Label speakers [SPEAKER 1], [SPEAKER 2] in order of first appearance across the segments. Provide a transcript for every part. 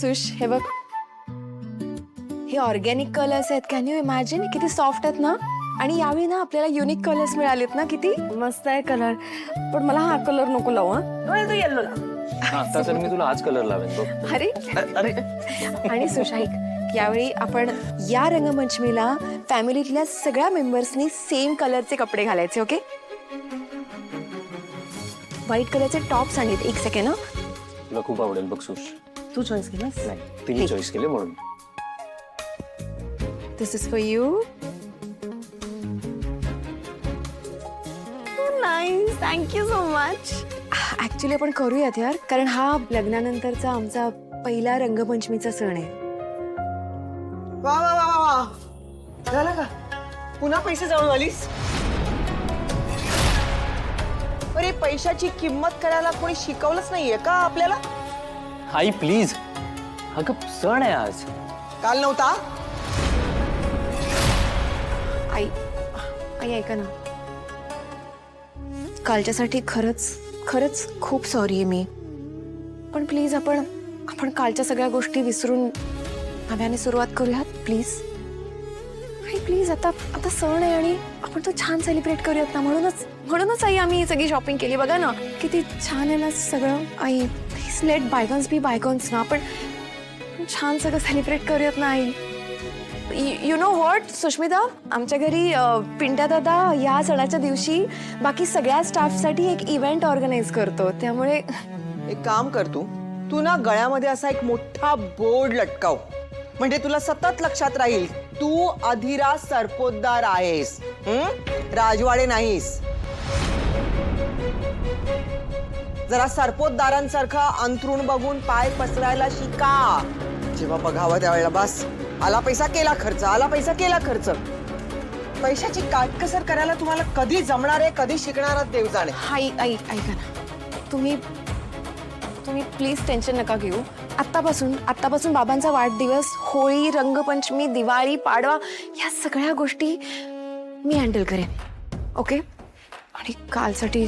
[SPEAKER 1] सुश हे बघ, हे ऑर्गॅनिक कलर्स आहेत. कॅन यू इमॅजिन किती सॉफ्ट आहेत ना. आणि यावेळी ना आपल्याला युनिक कलर्स मिळालेत ना. किती मस्त आहे कलर. पण मला हा कलर नको लावू. तू येल्लो लाव.
[SPEAKER 2] आता तर मी तुला हाच कलर लावेन बघ.
[SPEAKER 1] अरे
[SPEAKER 2] अरे
[SPEAKER 1] आणि सुश ऐक, यावेळी आपण या रंगपंचमीला फॅमिलीतल्या सगळ्या मेंबर्सनी सेम कलरचे कपडे घालायचे. ओके, व्हाईट कलरचे टॉप्स आणलेत. एक सेकंड.
[SPEAKER 2] तुला खूप आवडेल बघ सुश.
[SPEAKER 1] तू चॉईस केलास.
[SPEAKER 2] नाही, तिने चॉईस केले म्हणून.
[SPEAKER 1] This is for you. Nice, thank you so much. Actually आपण करूयात यार, कारण हा लग्नानंतरचा आमचा पहिला रंगपंचमीचा सण आहे.
[SPEAKER 3] वा वा वा वा वा, झालं का? पुन्हा पैसे जवळ आलीस? अरे पैशाची किंमत करायला कोणी शिकवलंच नाहीये का आपल्याला?
[SPEAKER 2] आई प्लीज, अगं सण आहे आज.
[SPEAKER 3] काल नव्हता?
[SPEAKER 1] आई आई ऐका ना, कालच्यासाठी खरंच खरंच खूप सॉरी आहे मी. पण प्लीज आपण कालच्या सगळ्या गोष्टी विसरून नव्याने सुरुवात करूयात प्लीज. आई प्लीज, आता सण आहे आणि आपण तो छान सेलिब्रेट करूयात ना. म्हणूनच आई आम्ही सगळी शॉपिंग केली. बघा ना किती छान आहे ना सगळं. आई please let bygones be bygones ना. आपण छान सगळं सेलिब्रेट करूयात ना आई. यू नो व्हॉट सुष्मिता, आमच्या घरी पिंट्या दादा या सणाच्या दिवशी बाकी सगळ्या स्टाफसाठी एक इव्हेंट ऑर्गनाईज करतो. त्यामुळे
[SPEAKER 3] एक काम कर, तू ना गळ्यामध्ये असा एक मोठा बोर्ड लटकाव, म्हणजे तुला सतत लक्षात राहील तू अधीरा सरपोतदार आहेस, राजवाडे नाहीस. जरा सरपोतदारांसारखा अंथरूण बघून पाय पसरायला शिका. जेव्हा बघावं त्यावेळेला बस आला पैसा केला खर्च, आला पैसा केला खर्च. पैशाची काटकसर करायला तुम्हाला कधी जमणार आहे, कधी शिकणार आहात देव जाणे.
[SPEAKER 1] आई ऐका ना, तुम्ही प्लीज टेन्शन नका घेऊ. आत्तापासून बाबांचा वाढदिवस, होळी, रंगपंचमी, दिवाळी, पाडवा या सगळ्या गोष्टी मी हँडल करेन. ओके. आणि कालसाठी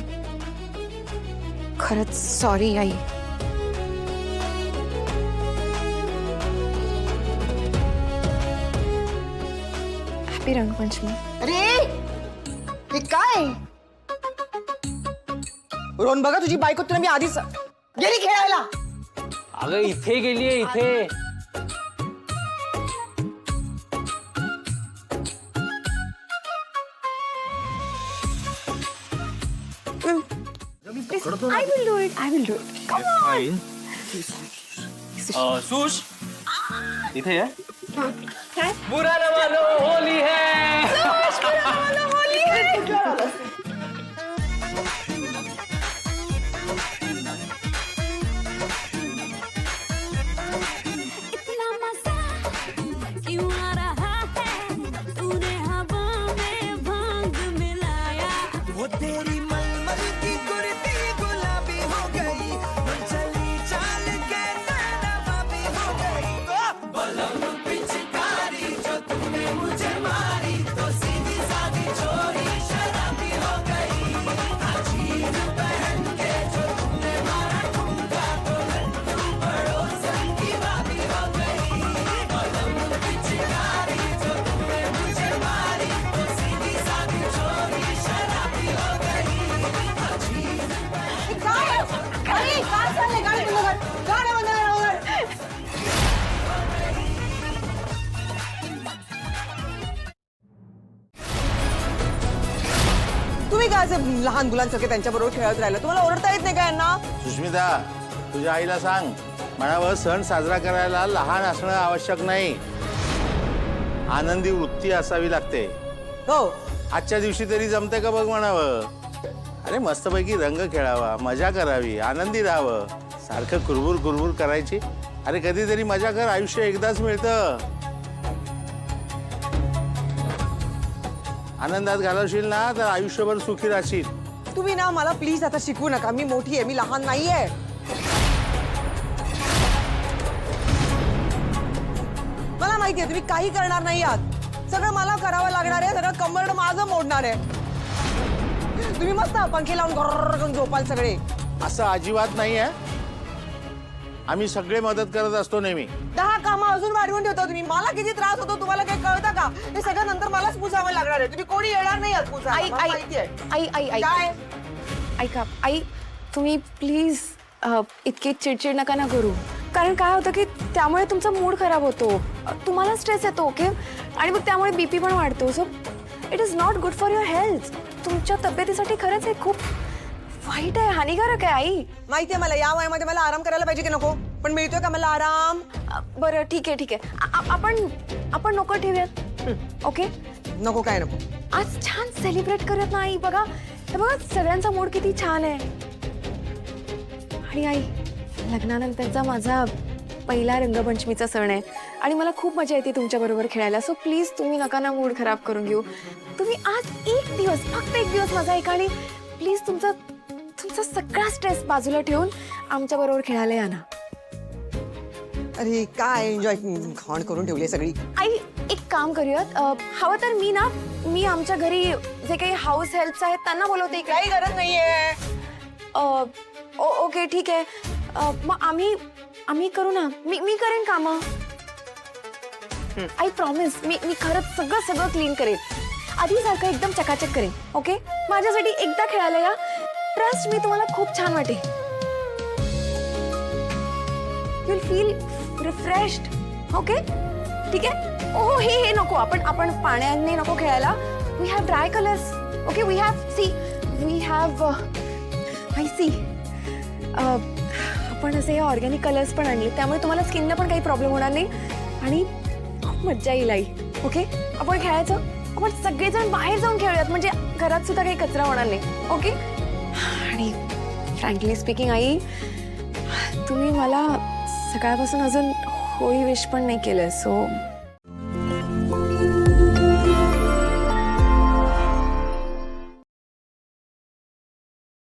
[SPEAKER 1] खरंच सॉरी आई. हॅपी रंगपंचमी.
[SPEAKER 3] अरे हे काय रोहन, बघा तुझी बायको तुला मी आधीच गेली खेळायला.
[SPEAKER 2] अगं इथे गेलीये, इथे.
[SPEAKER 1] I will do it. Come on.
[SPEAKER 2] Sush इथे ये.
[SPEAKER 1] काय?
[SPEAKER 2] बुरा न मानो होली है.
[SPEAKER 4] इतना मजा क्यों आ रहा है, तूने हवा में भांग मिलाया.
[SPEAKER 5] वो तेरी मलमल की कुर्ती गुलाबी हो गई, चली चाल के नैनाबाबी हो गई. बलम पिचकारी जो तूने मुझे मारी, तो सीधी सादी छोरी शराबी हो गई. अजीब पहन के जो तूने मारा ठुमका, तो लड्डू पड़ोसन की भाभी हो गई. बलम पिचकारी जो तूने मुझे मारी, तो सीधी सादी छोरी शराबी हो गई.
[SPEAKER 3] काय चाललंय? गाडी बंद कर. गाडी बंद कर. तुम्ही काय असे लहान मुलांसारखे त्यांच्याबरोबर खेळत राहिला? तुम्हाला ओरडता येत नाही का यांना?
[SPEAKER 6] सुष्मिता, तुझ्या आईला सांग, म्हणावं सण साजरा करायला लहान असणं आवश्यक नाही, आनंदी वृत्ती असावी लागते.
[SPEAKER 3] हो,
[SPEAKER 6] आजच्या दिवशी तरी जमते का बघ म्हणावं. अरे मस्तपैकी रंग खेळावा, मजा करावी, आनंदी राहावं. सारखं कुरबुर करायची. अरे कधीतरी मजा कर, आयुष्य एकदाच मिळतं. आनंदात घालवशील ना तर आयुष्यभर सुखी राहशील.
[SPEAKER 3] तुम्ही ना मला प्लीज आता शिकवू नका. मी मोठी आहे, मी लहान नाहीये. मला माहितीये तुम्ही काही करणार नाही आहात. सगळं मला करावं लागणार आहे. सगळं कंबरड माझं मोडणार आहे. तुम्ही मस्त पंखे लावून घरर झोपाल सगळे.
[SPEAKER 6] असं अजिबात नाही आहे. आम्ही सगळे मदत करत असतो नेहमी.
[SPEAKER 3] 10 कामं अजून वाढवून ठेवता तुम्ही. मला किती त्रास होतो तुम्हाला काही कळतं का? हे सगळं नंतर मलाच पुसावं लागणार आहे. तुम्ही कोणी येणार नाही आत पुसायला.
[SPEAKER 1] आई
[SPEAKER 3] मला
[SPEAKER 1] आई
[SPEAKER 3] माहिती आहे.
[SPEAKER 1] आई आई आई
[SPEAKER 3] काय
[SPEAKER 1] ऐका आई, तुम्ही प्लीज इतकी चिडचिड नका ना करू. कारण काय होतं की त्यामुळे तुमचा मूड खराब होतो, तुम्हाला स्ट्रेस येतो. ओके, आणि मग त्यामुळे बीपी पण वाढतो. So it is not good for your health. तुमच्या तब्येतीसाठी खरंच हे खूप वाईट आहे, हानिकारक आहे आई.
[SPEAKER 3] माहिती आहे मला, या वयामध्ये मला आराम करायला पाहिजे की नको? पण मिळतोय का मला आराम?
[SPEAKER 1] बरं ठीक आहे ठीक आहे, आपण नको ठेवूयात. ओके,
[SPEAKER 3] नको काय नको?
[SPEAKER 1] आज छान सेलिब्रेट करूयात ना आई. बघा हे बघा, सगळ्यांचा मूड किती छान आहे. आणि आई, लग्नानंतरचा माझा पहिला रंगपंचमीचा सण आहे आणि मला खूप मजा येते तुमच्याबरोबर खेळायला. सो प्लीज तुम्ही नका ना मूड खराब करून घेऊ. तुम्ही आज एक दिवस, फक्त एक दिवस माझा ऐका आणि प्लीज तुमचा सगळा स्ट्रेस बाजूला ठेवून आमच्याबरोबर खेळायला या ना.
[SPEAKER 3] अरे काय एन्जॉय खाण करून ठेवली सगळी.
[SPEAKER 1] आई एक काम करूयात, हवं तर मी आमच्या घरी जे काही हाऊस हेल्प्स आहेत त्यांना बोलवते इकडे.
[SPEAKER 3] काही गरज नाहीये.
[SPEAKER 1] ओके ठीक आहे, मग आम्ही करू ना. मी करेन कामं. आई प्रॉमिस, मी खरंच सगळं क्लीन करेन. आधीसारखं एकदम चकाचक करेन. ओके, माझ्यासाठी एकदा खेळायला या. ट्रस्ट मी, तुम्हाला खूप छान वाटेल. You will feel refreshed. Okay ठीक आहे. ओहो हे नको, आपण पाण्याने नको खेळायला. We have dry colours. Okay, we have I see आपण असे ऑर्गॅनिक कलर्स पण आणले, त्यामुळे तुम्हाला स्किनला पण काही प्रॉब्लेम होणार नाही आणि खूप मज्जा येईल आई. ओके, आपण खेळायचं. आपण सगळेजण बाहेर जाऊन खेळूयात, म्हणजे घरात सुद्धा काही कचरा होणार नाही. ओके, आणि फ्रँकली स्पीकिंग आई, तुम्ही मला सकाळपासून अजून होळी विश पण नाही केलं. सो